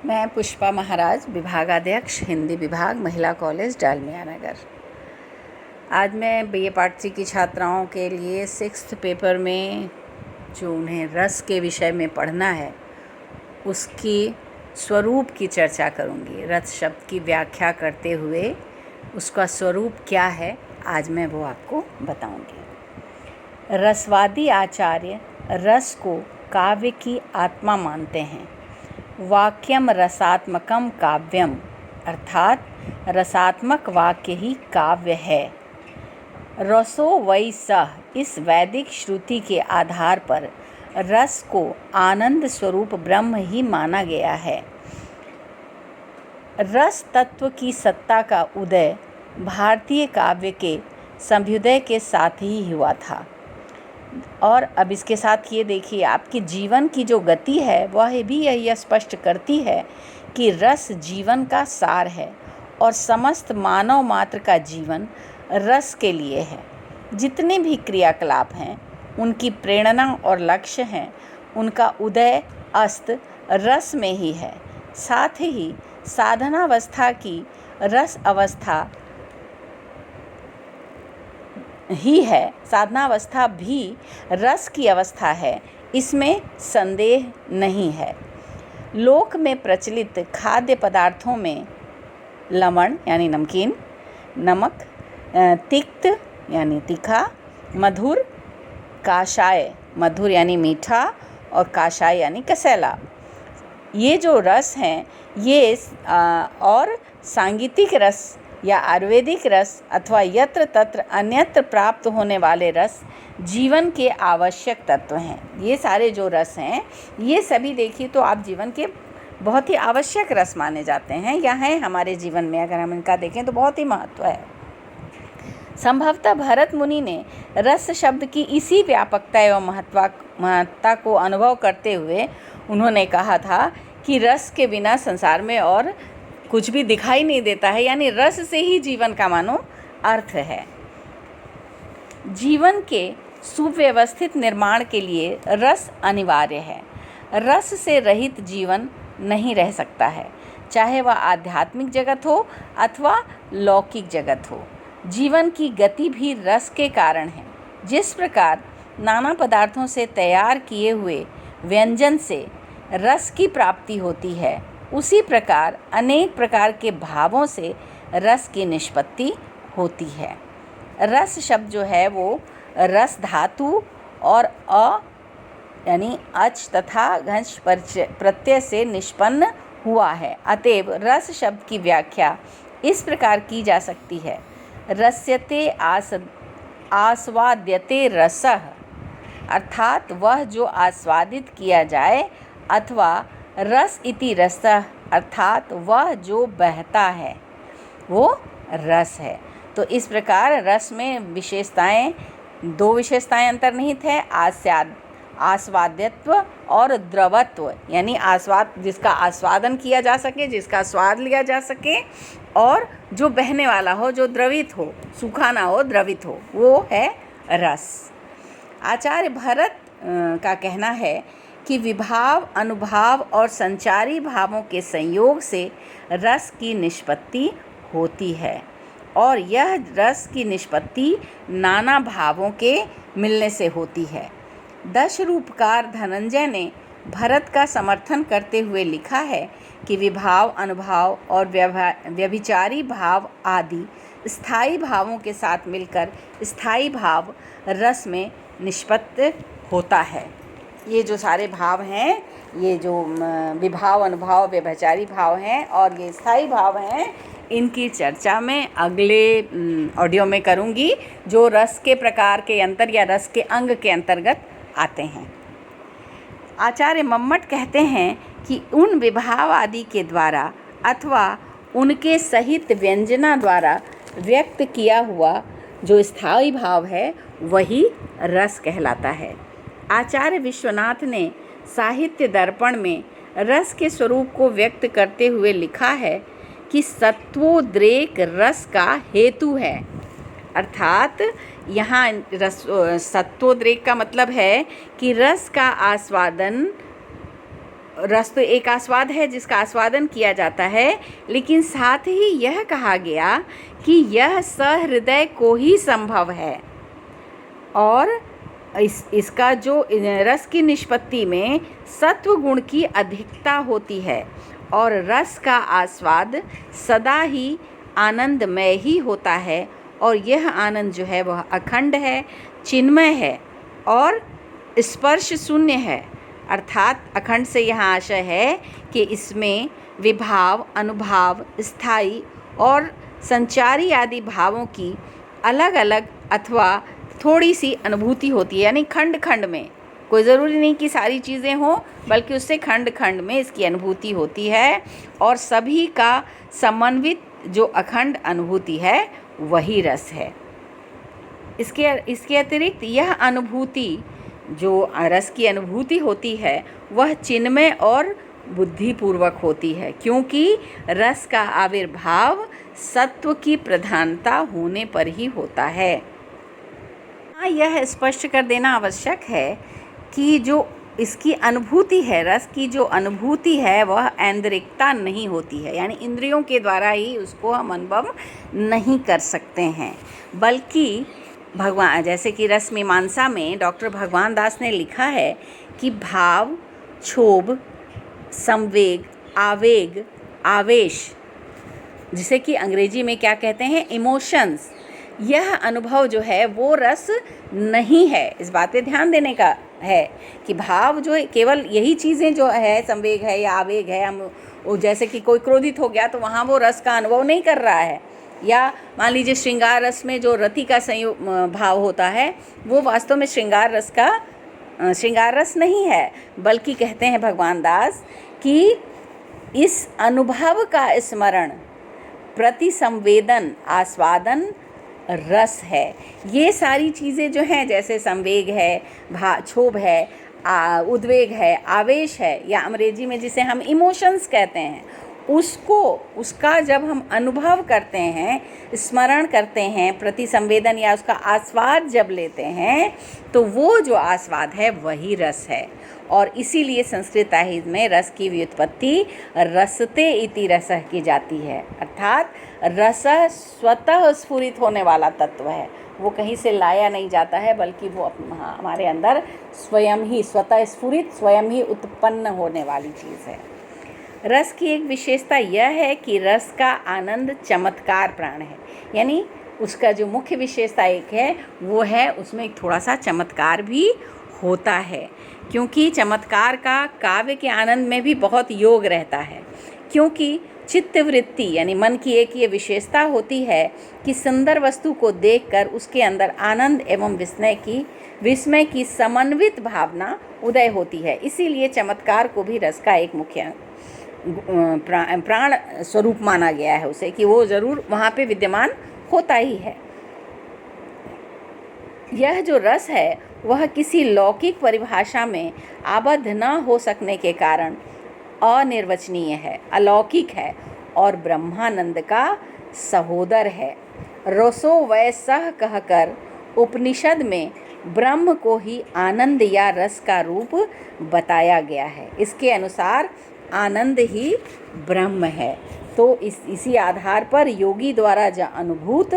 मैं पुष्पा महाराज, विभागाध्यक्ष हिंदी विभाग, महिला कॉलेज डालमिया नगर। आज मैं BA पार्ट 3 की छात्राओं के लिए 6th पेपर में जो उन्हें रस के विषय में पढ़ना है उसकी स्वरूप की चर्चा करूंगी। रस शब्द की व्याख्या करते हुए उसका स्वरूप क्या है आज मैं वो आपको बताऊंगी। रसवादी आचार्य रस को काव्य की आत्मा मानते हैं। वाक्यम रसात्मकम काव्यम, अर्थात रसात्मक वाक्य ही काव्य है। रसो वै सः, इस वैदिक श्रुति के आधार पर रस को आनंद स्वरूप ब्रह्म ही माना गया है। रस तत्व की सत्ता का उदय भारतीय काव्य के सभ्युदय के साथ ही हुआ था। और अब इसके साथ ये देखिए, आपके जीवन की जो गति है वह भी यह स्पष्ट करती है कि रस जीवन का सार है और समस्त मानव मात्र का जीवन रस के लिए है। जितने भी क्रियाकलाप हैं उनकी प्रेरणा और लक्ष्य हैं, उनका उदय अस्त रस में ही है। साथ ही साधनावस्था की रस अवस्था ही है, साधनावस्था भी रस की अवस्था है, इसमें संदेह नहीं है। लोक में प्रचलित खाद्य पदार्थों में लवण यानी नमकीन, नमक, तिक्त यानी तीखा, मधुर, काशाय मधुर यानी मीठा और काशाय यानी कसैला, ये जो रस हैं ये और सांगीतिक रस या आयुर्वेदिक रस अथवा यत्र तत्र अन्यत्र प्राप्त होने वाले रस जीवन के आवश्यक तत्व हैं। ये सारे जो रस हैं ये सभी देखिए तो आप जीवन के बहुत ही आवश्यक रस माने जाते हैं या हैं हमारे जीवन में। अगर हम इनका देखें तो बहुत ही महत्व है। संभवतः भरत मुनि ने रस शब्द की इसी व्यापकता एवं महत्ता को अनुभव करते हुए उन्होंने कहा था कि रस के बिना संसार में और कुछ भी दिखाई नहीं देता है, यानी रस से ही जीवन का मानो अर्थ है। जीवन के सुव्यवस्थित निर्माण के लिए रस अनिवार्य है। रस से रहित जीवन नहीं रह सकता है, चाहे वह आध्यात्मिक जगत हो अथवा लौकिक जगत हो। जीवन की गति भी रस के कारण है। जिस प्रकार नाना पदार्थों से तैयार किए हुए व्यंजन से रस की प्राप्ति होती है, उसी प्रकार अनेक प्रकार के भावों से रस की निष्पत्ति होती है। रस शब्द जो है वो रस धातु और यानी अच तथा घंश प्रत्यय से निष्पन्न हुआ है। अतएव रस शब्द की व्याख्या इस प्रकार की जा सकती है। रस्यते आस्वाद्यते रसः, अर्थात वह जो आस्वादित किया जाए, अथवा रस इति रसः, अर्थात वह जो बहता है वो रस है। तो इस प्रकार रस में विशेषताएं, दो विशेषताएं अंतर्निहित है, आस्वाद्यत्व और द्रवत्व, यानी आस्वाद जिसका आस्वादन किया जा सके, जिसका स्वाद लिया जा सके, और जो बहने वाला हो, जो द्रवित हो, सूखा ना हो, द्रवित हो, वो है रस। आचार्य भरत का कहना है कि विभाव, अनुभाव और संचारी भावों के संयोग से रस की निष्पत्ति होती है और यह रस की निष्पत्ति नाना भावों के मिलने से होती है। दशरूपकार धनंजय ने भरत का समर्थन करते हुए लिखा है कि विभाव, अनुभाव और व्यभिचारी भाव आदि स्थायी भावों के साथ मिलकर स्थायी भाव रस में निष्पत्त होता है। ये जो सारे भाव हैं, ये जो विभाव, अनुभाव, व्यभिचारी भाव हैं और ये स्थायी भाव हैं, इनकी चर्चा मैं अगले ऑडियो में करूँगी, जो रस के प्रकार के अंतर या रस के अंग के अंतर्गत आते हैं। आचार्य मम्मट कहते हैं कि उन विभाव आदि के द्वारा अथवा उनके सहित व्यंजना द्वारा व्यक्त किया हुआ जो स्थायी भाव है वही रस कहलाता है। आचार्य विश्वनाथ ने साहित्य दर्पण में रस के स्वरूप को व्यक्त करते हुए लिखा है कि सत्वोद्रेक रस का हेतु है। अर्थात यहाँ सत्वोद्रेक का मतलब है कि रस का आस्वादन रस तो एक आस्वाद है जिसका आस्वादन किया जाता है, लेकिन साथ ही यह कहा गया कि यह सहृदय को ही संभव है। और इसका जो रस की निष्पत्ति में सत्व गुण की अधिकता होती है और रस का आस्वाद सदा ही आनंदमय ही होता है, और यह आनंद जो है वह अखंड है, चिन्मय है और स्पर्श शून्य है। अर्थात अखंड से यहाँ आशय है कि इसमें विभाव, अनुभाव, स्थायी और संचारी आदि भावों की अलग अलग अथवा थोड़ी सी अनुभूति होती है। यानी खंड खंड में, कोई ज़रूरी नहीं कि सारी चीज़ें हों, बल्कि उससे खंड खंड में इसकी अनुभूति होती है, और सभी का समन्वित जो अखंड अनुभूति है वही रस है। इसके अतिरिक्त यह अनुभूति, जो रस की अनुभूति होती है, वह चिन्मय और बुद्धिपूर्वक होती है, क्योंकि रस का आविर्भाव सत्व की प्रधानता होने पर ही होता है। यह स्पष्ट कर देना आवश्यक है कि जो इसकी अनुभूति है, रस की जो अनुभूति है, वह ऐन्द्रिकता नहीं होती है, यानी इंद्रियों के द्वारा ही उसको हम अनुभव नहीं कर सकते हैं, बल्कि भगवान, जैसे कि रस मीमांसा में डॉक्टर भगवान दास ने लिखा है कि भाव, क्षोभ, संवेग, आवेग, आवेश, जिसे कि अंग्रेजी में क्या कहते हैं, इमोशंस, यह अनुभव जो है वो रस नहीं है। इस बात पे ध्यान देने का है कि भाव जो है, केवल यही चीज़ें जो है, संवेग है या आवेग है, हम जैसे कि कोई क्रोधित हो गया तो वहाँ वो रस का अनुभव नहीं कर रहा है, या मान लीजिए श्रृंगार रस में जो रति का संयोग भाव होता है वो वास्तव में श्रृंगार रस नहीं है, बल्कि कहते हैं भगवान दास कि इस अनुभव का स्मरण, प्रति संवेदन, आस्वादन रस है। ये सारी चीज़ें जो हैं, जैसे संवेग है, क्षोभ है, उद्वेग है, आवेश है, या अंग्रेजी में जिसे हम इमोशंस कहते हैं, उसका जब हम अनुभव करते हैं, स्मरण करते हैं, प्रति संवेदन या उसका आस्वाद जब लेते हैं, तो वो जो आस्वाद है वही रस है। और इसीलिए संस्कृत साहित्य में रस की व्युत्पत्ति रसते इति रसः की जाती है, अर्थात रस स्वतः स्फुरित होने वाला तत्व है, वो कहीं से लाया नहीं जाता है, बल्कि वो हमारे अंदर स्वयं ही स्वतः स्फुरित, स्वयं ही उत्पन्न होने वाली चीज़ है। रस की एक विशेषता यह है कि रस का आनंद चमत्कार प्राण है, यानी उसका जो मुख्य विशेषता एक है वो है उसमें एक थोड़ा सा चमत्कार भी होता है, क्योंकि चमत्कार का काव्य के आनंद में भी बहुत योग रहता है, क्योंकि चित्तवृत्ति यानी मन की एक ये विशेषता होती है कि सुंदर वस्तु को देखकर उसके अंदर आनंद एवं विस्मय की समन्वित भावना उदय होती है। इसीलिए चमत्कार को भी रस का एक मुख्य प्राण स्वरूप माना गया है उसे, कि वो ज़रूर वहाँ पे विद्यमान होता ही है। यह जो रस है वह किसी लौकिक परिभाषा में आबद्ध न हो सकने के कारण अनिर्वचनीय है, अलौकिक है और ब्रह्मानंद का सहोदर है। रसो वै सह कहकर उपनिषद में ब्रह्म को ही आनंद या रस का रूप बताया गया है। इसके अनुसार आनंद ही ब्रह्म है। तो इसी आधार पर योगी द्वारा जो अनुभूत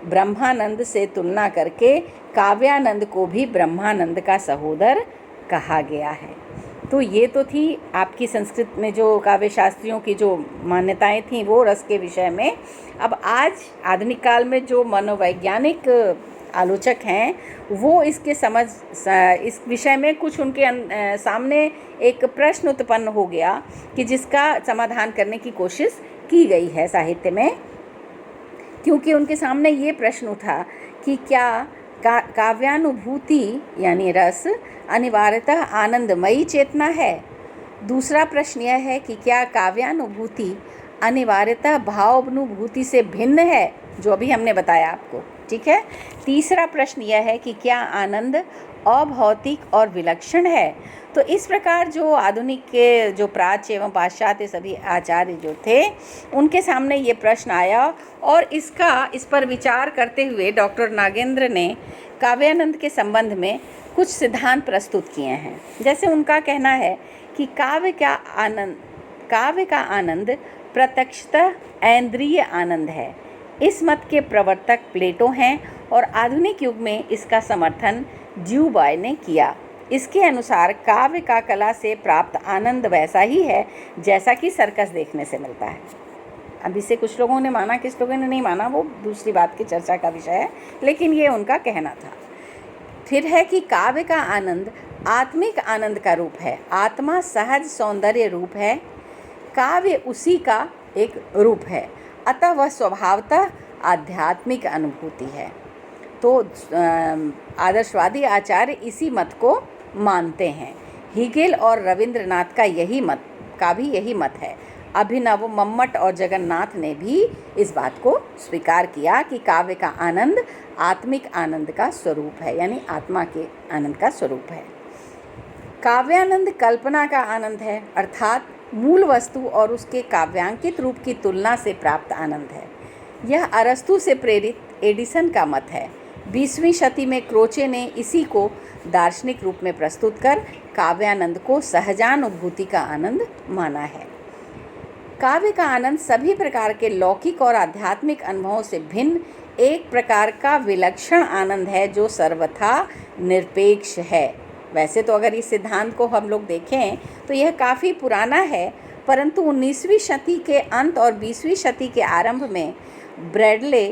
ब्रह्मानंद से तुलना करके काव्यानंद को भी ब्रह्मानंद का सहोदर कहा गया है। तो ये तो थी आपकी संस्कृत में जो काव्य शास्त्रियों की जो मान्यताएं थीं वो रस के विषय में। अब आज आधुनिक काल में जो मनोवैज्ञानिक आलोचक हैं वो इस विषय में कुछ उनके सामने एक प्रश्न उत्पन्न हो गया कि जिसका समाधान करने की कोशिश की गई है साहित्य में, क्योंकि उनके सामने ये प्रश्न उठा कि क्या काव्यानुभूति यानी रस अनिवार्यतः आनंदमयी चेतना है। दूसरा प्रश्न यह है कि क्या काव्यानुभूति अनिवार्यतः भावानुभूति से भिन्न है, जो अभी हमने बताया आपको, ठीक है। तीसरा प्रश्न यह है कि क्या आनंद अभौतिक और विलक्षण है। तो इस प्रकार जो आधुनिक के जो प्राच्य एवं पाश्चात्य सभी आचार्य जो थे उनके सामने ये प्रश्न आया, और इस पर विचार करते हुए डॉक्टर नागेंद्र ने काव्यानंद के संबंध में कुछ सिद्धांत प्रस्तुत किए हैं। जैसे उनका कहना है कि कि काव्य का आनंद प्रत्यक्षतः ऐन्द्रिय आनंद है। इस मत के प्रवर्तक प्लेटो हैं और आधुनिक युग में इसका समर्थन ड्यूबॉय ने किया। इसके अनुसार काव्य का कला से प्राप्त आनंद वैसा ही है जैसा कि सर्कस देखने से मिलता है। अब इसे कुछ लोगों ने माना, किस लोगों ने नहीं माना, वो दूसरी बात की चर्चा का विषय है, लेकिन ये उनका कहना था। फिर है कि काव्य का आनंद आत्मिक आनंद का रूप है। आत्मा सहज सौंदर्य रूप है, काव्य उसी का एक रूप है, अतः वह स्वभावतः आध्यात्मिक अनुभूति है। तो आदर्शवादी आचार्य इसी मत को मानते हैं। हीगेल और रविंद्रनाथ का भी यही मत है। अभिनव, मम्मट और जगन्नाथ ने भी इस बात को स्वीकार किया कि काव्य का आनंद आत्मिक आनंद का स्वरूप है, यानी आत्मा के आनंद का स्वरूप है। काव्यानंद कल्पना का आनंद है, अर्थात मूल वस्तु और उसके काव्यांकित रूप की तुलना से प्राप्त आनंद है। यह अरस्तु से प्रेरित एडिसन का मत है। 20वीं शती में क्रोचे ने इसी को दार्शनिक रूप में प्रस्तुत कर काव्यानंद को सहजानुभूति का आनंद माना है। काव्य का आनंद सभी प्रकार के लौकिक और आध्यात्मिक अनुभवों से भिन्न एक प्रकार का विलक्षण आनंद है जो सर्वथा निरपेक्ष है। वैसे तो अगर इस सिद्धांत को हम लोग देखें तो यह काफ़ी पुराना है, परंतु 19वीं शती के अंत और 20वीं शती के आरंभ में ब्रैडले,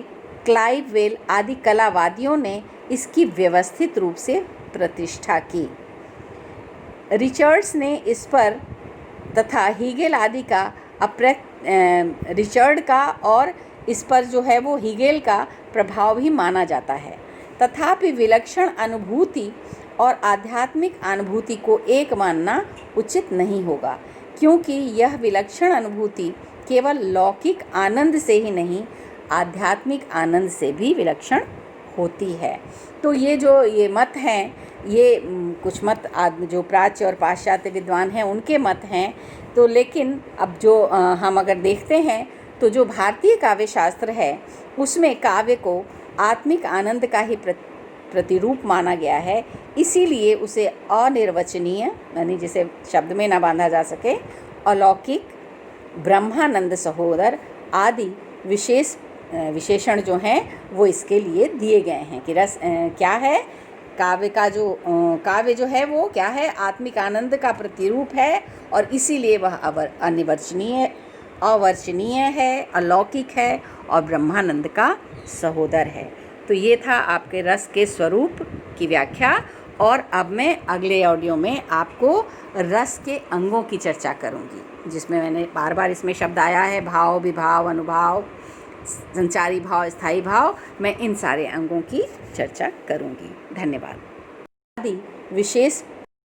क्लाइव वेल आदि कलावादियों ने इसकी व्यवस्थित रूप से प्रतिष्ठा की। रिचर्ड्स ने इस पर तथा हीगेल आदि का रिचर्ड का और इस पर जो है वो हीगेल का प्रभाव भी माना जाता है। तथापि विलक्षण अनुभूति और आध्यात्मिक अनुभूति को एक मानना उचित नहीं होगा, क्योंकि यह विलक्षण अनुभूति केवल लौकिक आनंद से ही नहीं, आध्यात्मिक आनंद से भी विलक्षण होती है। तो ये मत हैं, ये कुछ मत जो प्राच्य और पाश्चात्य विद्वान हैं उनके मत हैं। तो लेकिन अब जो हम अगर देखते हैं तो जो भारतीय काव्य शास्त्र है उसमें काव्य को आत्मिक आनंद का ही प्रतिरूप माना गया है, इसीलिए उसे अनिर्वचनीय, यानी जिसे शब्द में ना बांधा जा सके, अलौकिक, ब्रह्मानंद सहोदर आदि विशेषण जो हैं वो इसके लिए दिए गए हैं कि रस क्या है, काव्य जो है वो क्या है, आत्मिक आनंद का प्रतिरूप है और इसीलिए वह अवर्चनीय है, अलौकिक है और ब्रह्मानंद का सहोदर है। तो ये था आपके रस के स्वरूप की व्याख्या। और अब मैं अगले ऑडियो में आपको रस के अंगों की चर्चा करूँगी, जिसमें मैंने बार बार इसमें शब्द आया है भाव, विभाव, अनुभाव, संचारी भाव, स्थायी भाव। मैं इन सारे अंगों की चर्चा करूँगी। धन्यवाद। आदि विशेष